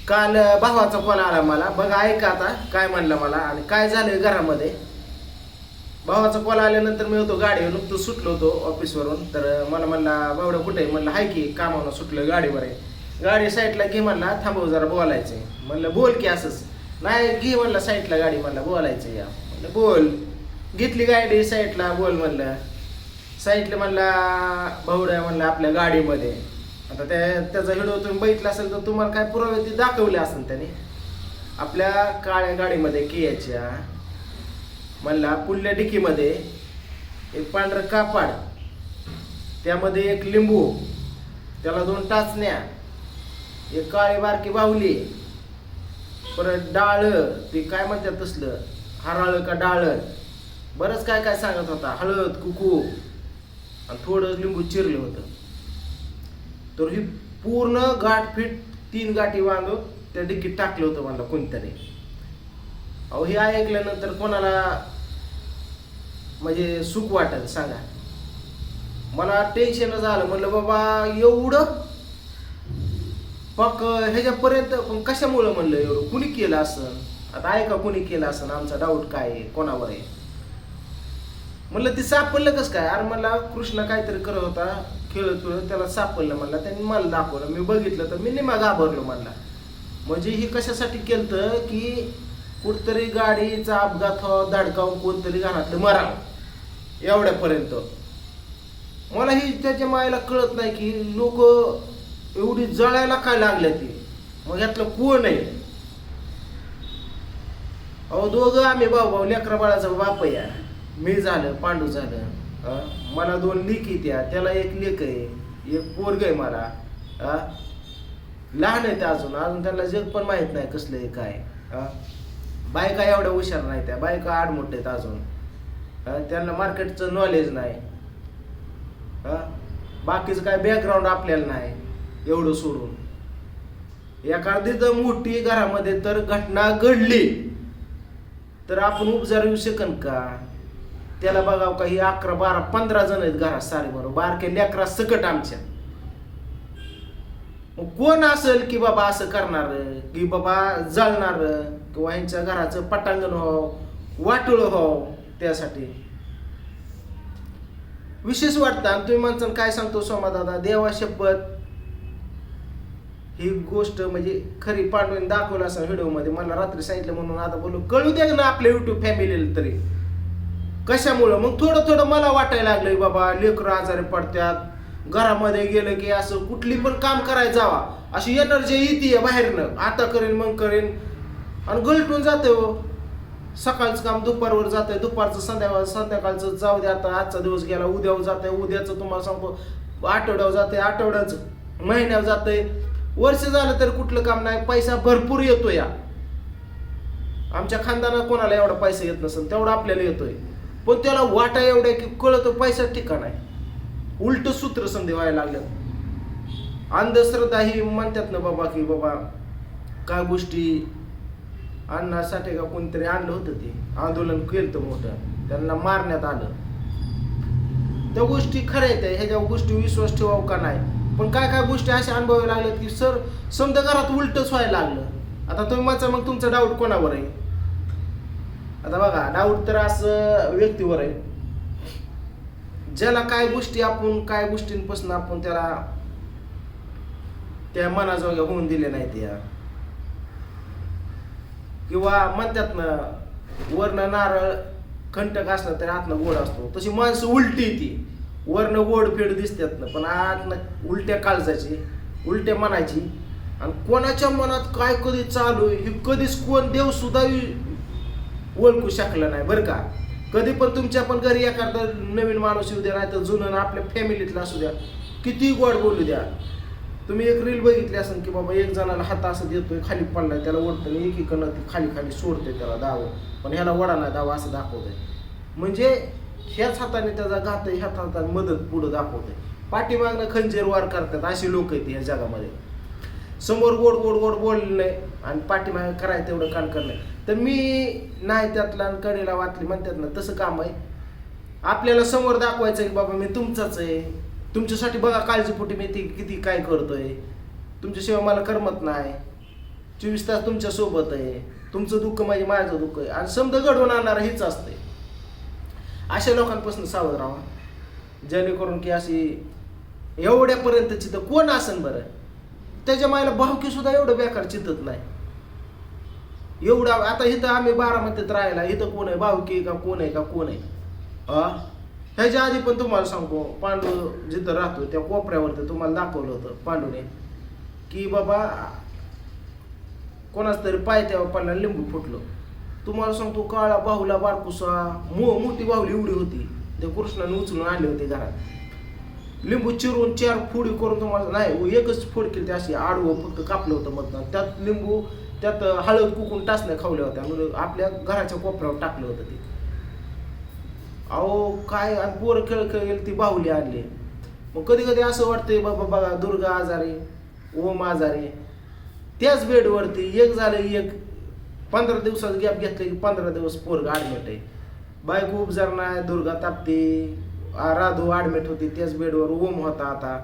काल भावाचा फोन आला मला. बघा ऐका आता काय म्हणलं मला आणि काय झालंय घरामध्ये. भावाचा कॉल आल्यानंतर मी होतो गाडीवर, नुकतं सुटलो होतो ऑफिसवरून. तर मला म्हणला भावडं कुठे आहे. म्हणलं हाय की कामावरून सुटलं, गाडीवर आहे. गाडी साईडला घे म्हणला, थांबव जरा बोलायचंय. म्हणलं बोल की असंच. नाही घे म्हणलं साईडला गाडी, म्हणलं बोलायचं या. म्हणलं बोल. घेतली गाडी साईडला, बोल म्हणलं. साईडला म्हणला भावड्या म्हणलं आपल्या गाडीमध्ये. आता त्याचा व्हिडिओ तुम्ही बघितला असेल तर तुम्हाला काय पुरावे ते दाखवले असेल त्याने. आपल्या काळ्या गाडीमध्ये कियाच्या म्हणला पुढल्या डिकीमध्ये एक पांढरं कापड, त्यामध्ये एक लिंबू, त्याला 2 टाचण्या, एक काळी बारकी बाहुली, परत डाळ, ते काय म्हणतात तसलं हराळ का डाळ, बरंच काय काय सांगत होता, हळद कुकू आणि थोडं लिंबू चिरलं होतं. तर ही पूर्ण गाठफीट 3 गाठी बांधून त्या डिकीत टाकलं होतं म्हणलं कोणतरी. अहो हे ऐकल्यानंतर कोणाला म्हणजे सुख वाटेल सांगा. मला टेन्शनच आलं. म्हणलं बाबा एवढं पक ह्याच्यापर्यंत पण कशामुळं म्हणलं एवढं कुणी केलं असं. आता ऐका कुणी केलं असं, आमचा डाऊट काय आहे कोणावर आहे. म्हणलं ती सापडलं कसं काय. अरे मला कृष्ण काहीतरी करत होता खेळत त्याला सापडलं म्हणला, त्यांनी मला दाखवलं. मी बघितलं तर मी निम्मा घाबरलो म्हणला. म्हणजे ही कशासाठी केलं की कुठतरी गाडीचा अपघात व्हावा, धडकावून कोणतरी घरातलं मरावं एवढ्यापर्यंत. मला ही त्याच्या मायला कळत नाही की लोक एवढी जळायला काय लागल्या ती. मग यातलं कोण आहे. अहो दोघं आम्ही भाऊ लेकरा बाळाचा बाप या. मी झालं, पांडू झालं, मला 2 लेकी त्या, त्याला 1 लेक आहे, 1 पोरग आहे मला. लहान आहे त्या अजून त्यांना जग पण माहित नाही कसलं आहे काय. बायका एवढ्या हुशार नाही, त्या बायका आडमोठ आहेत अजून. त्यांना मार्केटचं नॉलेज नाही. बाकीचं काय बॅकग्राऊंड आपल्याला नाही. एवढं सोडून एखादी जर मोठी घरामध्ये तर घटना घडली तर आपण उपचार येऊ शकन का. त्याला बघाव काही 11, 12, 15 जण आहेत घरात सारे बरोबर, बारके लेकरा सकट आमच्या. मग कोण असेल की बाबा असं करणार की बाबा जळणार किंवा यांच्या घराचं पटांगण व्हावं, वाटोळ व्हावं. त्यासाठी विशेष वाटतं. आणि तुम्ही म्हणता काय सांगतो सोमा दादा, देवा शपथ ही गोष्ट म्हणजे खरी पांडवांनी दाखवलं असं व्हिडिओमध्ये. मला रात्री सांगितलं म्हणून आता बोललो कळू द्या ना आपल्या युट्यूब फॅमिलीला तरी कशामुळं. मग थोडं थोडं मला वाटायला लागलं बाबा लेकरं आजारी पडतात, घरामध्ये गेलं की असं कुठली पण काम करायला जावा अशी एनर्जी येते बाहेरनं, आता करेन मग करेन आणि गलटून जाते. हो सकाळचं काम दुपारवर जातंय, दुपारचं संध्याकाळचं जाऊ द्या. आता आजचा दिवस गेला, उद्यावर जातंय, उद्याचं तुम्हाला सांगतो आठवड्यावर जातंय, आठवड्याचं महिन्यावर जातंय, वर्ष झालं तर कुठलं काम नाही. पैसा भरपूर येतो या. आमच्या खानदानात कोणाला एवढा पैसा येत नसेल तेवढा आपल्याला येतोय. पण त्याला वाटा एवढ्या की कळतो पैसा ठिकाण आहे. उलट सूत्र संधी व्हायला लागलं. अंधश्रद्धा ही म्हणतात ना बाबा की बाबा काय गोष्टी आणण्यासाठी का कोणतरी आणलं होतं, ते आंदोलन केलं मोठं, त्यांना मारण्यात आलं. त्या गोष्टी खऱ्या आहेत, ह्याच्या गोष्टी विश्वास ठेवावं का नाही. पण काय काय गोष्टी अशा अनुभवायला लागल्यात की सर समजा घरात उलटच व्हायला लागलं. आता तुम्ही म्हणता मग तुमचा डाऊट कोणावर आहे. आता बघा डाऊट तर असं व्यक्तीवर आहे ज्याला काय गोष्टी आपण काय गोष्टींपासून आपण त्याला त्या मनाजोग्या होऊन दिले नाही त्या. किंवा म्हणतात ना वरनं नारळ कंटक असलं तरी आतनं गोड असतो, तशी माणसं उलटी ती वरनं गोड फेड दिसतात ना पण आतनं उलट्या काळजाची, उलट्या मनाची. आणि कोणाच्या मनात काय कधी चालू आहे हे कधीच कोण देव सुद्धा ओळखू शकलं नाही बरं का. कधी पण तुमच्या पण घरी एखादा नवीन माणूस येऊ द्या, नाही तर जुनं आपल्या फॅमिलीतला असू द्या, किती गोड बोलू द्या. तुम्ही एक रील बघितली असेल की बाबा एक जणाला हात असं देतोय, खाली पडलाय, त्याला ओढतं आणि एकीकडनं ती खाली खाली सोडतोय त्याला दाव, पण ह्याला वडा नाही दावा असं दाखवतंय. म्हणजे ह्याच हाताने त्याचा घात, ह्याच हाताने मदत पुढं दाखवतंय. पाठीमागनं खंजीर वार करतात अशी लोक आहेत ह्या जगामध्ये. समोर गोड गोड गोड बोललं नाही आणि पाठीमागे करायचं तेवढं कान करणं. तर मी नाही त्यातला कडेला वाचली म्हणतात ना तसं काम आहे. आपल्याला समोर दाखवायचं की बाबा मी तुमचाच आहे, तुमच्यासाठी बघा काळजीपोटी मी ती किती काय करतोय, तुमच्याशिवाय मला करमत नाही. 24 तास तुमच्या सोबत आहे. तुमचं दुःख म्हणजे माझं दुःख आहे आणि समजा घडवून आणणार हेच असतंय. अशा लोकांपासून सावध राहा, जेणेकरून की अशी एवढ्यापर्यंतची तर कोण असन बरं, त्याच्या मायला भावकी सुद्धा एवढं बेकार चितत नाही. एवढा आता इथं आम्ही बारामतीत राहायला, इथं कोण आहे भावकी का कोण आहे का कोण आहे. ह्याच्या आधी पण तुम्हाला सांगतो, पांडू जिथं राहतो त्या कोपऱ्यावरती तुम्हाला दाखवलं होतं पांडूने की बाबा कोणाच तरी पायथ्यावर पडला लिंबू फुटलं. तुम्हाला सांगतो काळा बाहुला बारकुसा मोठी बाहुली एवढी होती, त्या कृष्णाने उचलून आणली होती घरात. लिंबू चिरून 4 फोडी करून, तुम्हाला नाही एकच फोड केली, अशी आडवं फक्त कापलं होतं मधनं. त्यात लिंबू, त्यात हळद कुकून टाचण्या खावल्या होत्या, म्हणून आपल्या घराच्या कोपऱ्यावर टाकलं होतं ते. अहो काय, आणि पोरं खेळ गेली ती बाहुली आणली. मग कधी कधी असं वाटतंय बाबा बघा, दुर्गा आजारी, ओम आजारी, त्याच बेडवरती एक झालं एक 15 दिवसाचा गॅप घेतलं की 15 दिवस पोरग ॲडमिट आहे. बायको उपजार नाही, दुर्गा तापते, राधू ॲडमिट होती त्याच बेडवर, ओम होता. आता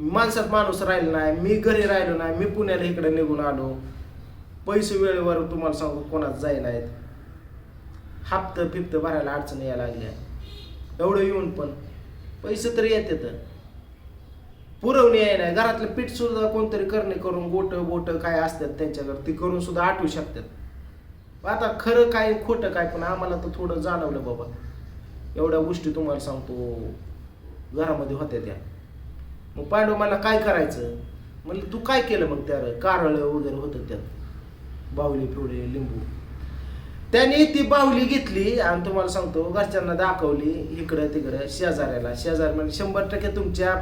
माणसात माणूस राहिला नाही, मी घरी राहिलो नाही, मी पुण्याला इकडे निघून आलो. पैसे वेळेवर तुम्हाला सांगू कोणाच जाय नाहीत, हप्तं फिप्तं भरायला अडचण यायला लागल्या. एवढं येऊन पण पैसे तरी येतात, पुरवणी आहे नाही. घरातलं पीठ सुद्धा कोणतरी करणे करून बोट काय असतात त्यांच्याकडे, ती करून सुद्धा आठवू शकतात. आता खरं काय खोटं काय, पण आम्हाला तर थोडं जाणवलं बाबा, एवढ्या गोष्टी तुम्हाला सांगतो घरामध्ये होत्या त्या. मग पांडव मला काय करायचं म्हणलं, तू काय केलं मग त्या कारळ वगैरे होतं त्यात, बाहुली पिवळे लिंबू. त्याने ती बाहुली घेतली आणि तुम्हाला सांगतो घरच्यांना दाखवली, इकडं तिकडं शेजाऱ्याला. शेजारी म्हणजे 100% तुमच्या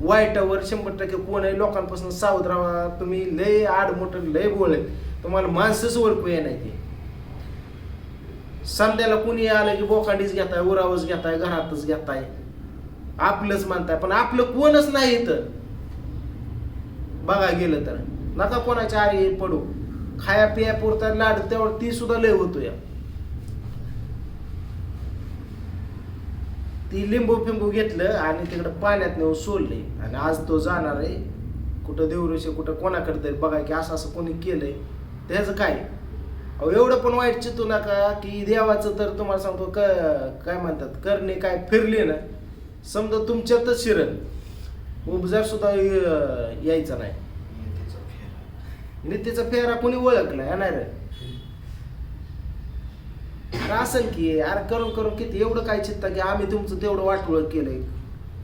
वाईटावर 100% कोण आहे, लोकांपासून सावध राहा तुम्ही. लय आडमोठं लय बोलले, तुम्हाला माणसंच ओळखू येणार ती. समद्याला कुणी आलं की बोकांडीच घेताय, उरावच घेताय, घरातच घेताय, आपलंच म्हणताय, पण आपलं कोणच नाही इथं. बघा गेलं तर नका कोणाच्या आरी पडू. खाया पिया पुरता लाड तेवढं ती सुद्धा लय होतो या. ती लिंबू फिंबू घेतलं आणि तिकडं पाण्यात नेऊन सोडले, आणि आज तो जाणार आहे कुठं देवऋषी कुठं कोणाकडे तरी, बघा की असं असं कोणी केलंय त्याचं काय. अहो एवढं पण वाईट चितू नका की देवाचं तर तुम्हाला सांगतो काय म्हणतात करणे काय फिरली ना, समजा तुमच्यातच शिरण उपजार सुद्धा यायचा नाही. नीतीचा फेरा कोणी ओळखला येणार असन की अरे करून करून किती एवढं काय चित्ता की आम्ही तुमचं तेवढं वाटोळ केलंय.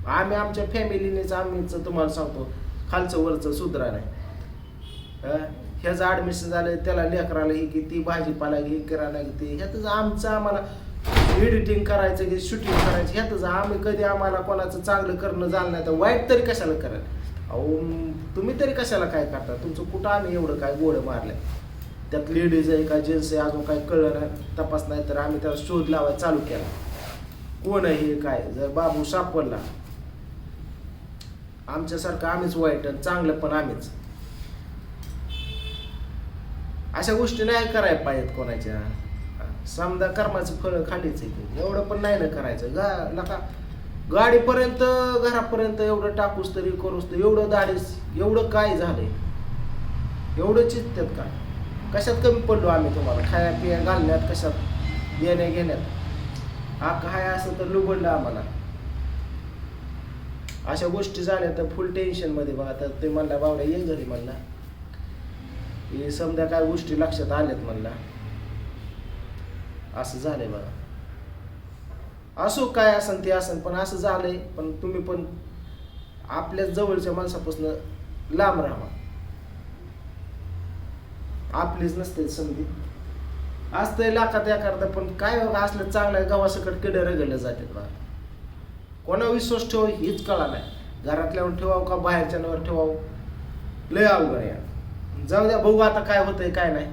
आम्ही आमच्या फॅमिलीनेच आम्हीच तुम्हाला सांगतो खालचं वरचं सुधरा नाही. ह्याचं ॲडमिशन झालं, त्याला लेकराला ही किती, भाजीपाला घे, किराणा किती, ह्यातच आमचं आम्हाला एडिटिंग करायचं की शूटिंग करायचं, ह्यातच आम्ही कधी आम्हाला कोणाचं चांगलं करणं झालं नाही तर वाईट तरी कशाला कराल. अहो तुम्ही तरी कशाला काय करता, तुमचं कुठं आम्ही एवढं काय गोळं मारलं. त्यात लेडीज आहे का जेंट्स आहे अजून काय कळलं नाही, तपास नाही तर आम्ही त्याला शोध लावायला चालू केला, कोण आहे हे काय. जर बाबू सापडला आमच्यासारखं आम्हीच वाईट, चांगलं पण आम्हीच. अशा गोष्टी नाही करायला पाहिजेत कोणाच्या. समजा कर्माचं फळ खालीच आहे, एवढं पण नाही ना करायचं. नका गाडीपर्यंत घरापर्यंत एवढं टाकूस तरी करूस तर एवढं दाढीस एवढं काय झालंय, एवढं चित्त्यात का, कशात कमी पडलो आम्ही तुम्हाला, खाया पिया घालण्यात, कशात येण्या घेण्यात. काय असं तर लुबडलं आम्हाला. अशा गोष्टी झाल्या तर फुल टेन्शन मध्ये. बघा तर ते म्हणला बाबा ये घरी, म्हणला हे समजा काय गोष्टी लक्षात आल्यात, म्हणला असं झालंय बघा. असो काय असन ते असन, पण असं झालंय. पण तुम्ही पण आपल्या जवळच्या माणसापासून लांब राहा. आपलीच नसते संधी असतंय लाखात या करता, पण काय बघा असलं चांगलं गावासकट किडे रगडले जातात बघा. कोणा विश्वास ठेवा हीच कळा नाही. घरातल्यावर ठेवावं का बाहेरच्यावर ठेवावं, लय अवघड आहे. जाऊ द्या बघू आता काय होतंय काय नाही.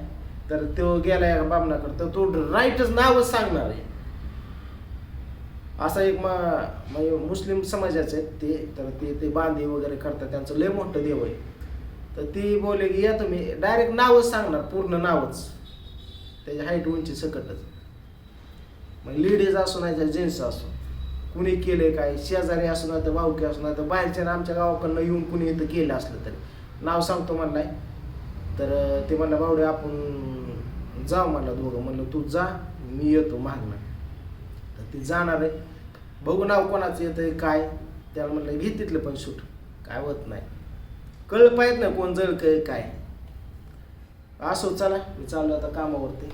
तर तो गेलाय बामणाकडे तर तो राईटच नावच सांगणार आहे. असा एक मुस्लिम समाजाचे आहेत ते, तर ते बांधी वगैरे करतात, त्यांचं लय मोठं देव आहे. तर ती बोलले की या तुम्ही, डायरेक्ट नावच सांगणार, पूर्ण नावच, त्याची हाईट उंची सकटच. मग लेडीज असो नाही तर जेंट्स असो, कुणी केले काय, शेजारी असो नाही तर भाऊकी असो नाही तर बाहेरच्या आमच्या गावाकडनं येऊन कुणी इथं केलं असलं तरी नाव सांगतो म्हणलाय. तर ते म्हणलं बावडे आपण जाऊ म्हणलं दोघं. म्हणलं तू जा, मी येतो मागणं. तर ती जाणार आहे. बघू नाव कोणाचं येतंय काय. त्याला म्हणलं घे तिथलं पण शूट, काय होत नाही, कळलं पाहिजे ना कोण जळ काय. असो चला, मी चाललो आता कामावरती.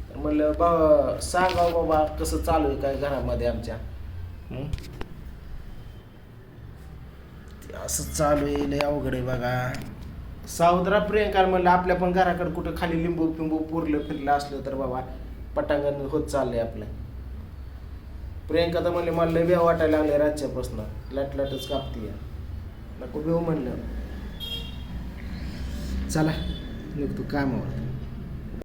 तर म्हणलं सांगाव बाबा कसं चालू आहे काय घरामध्ये आमच्या. असं चालू आहे, लय अवघड आहे बघा. सावधरा प्रियंका म्हणलं आपल्या पण घराकडे कुठं खाली लिंबू पिंबू पुरलं फिरलं असलं तर बाबा पटांगण होत चाललंय आपलं. प्रियंका तर म्हणले मला लय बेव वाटायला लागले रातच्यापासून, लाटच कापतीय, नको बेव म्हणलं. चला निघतो कामावर.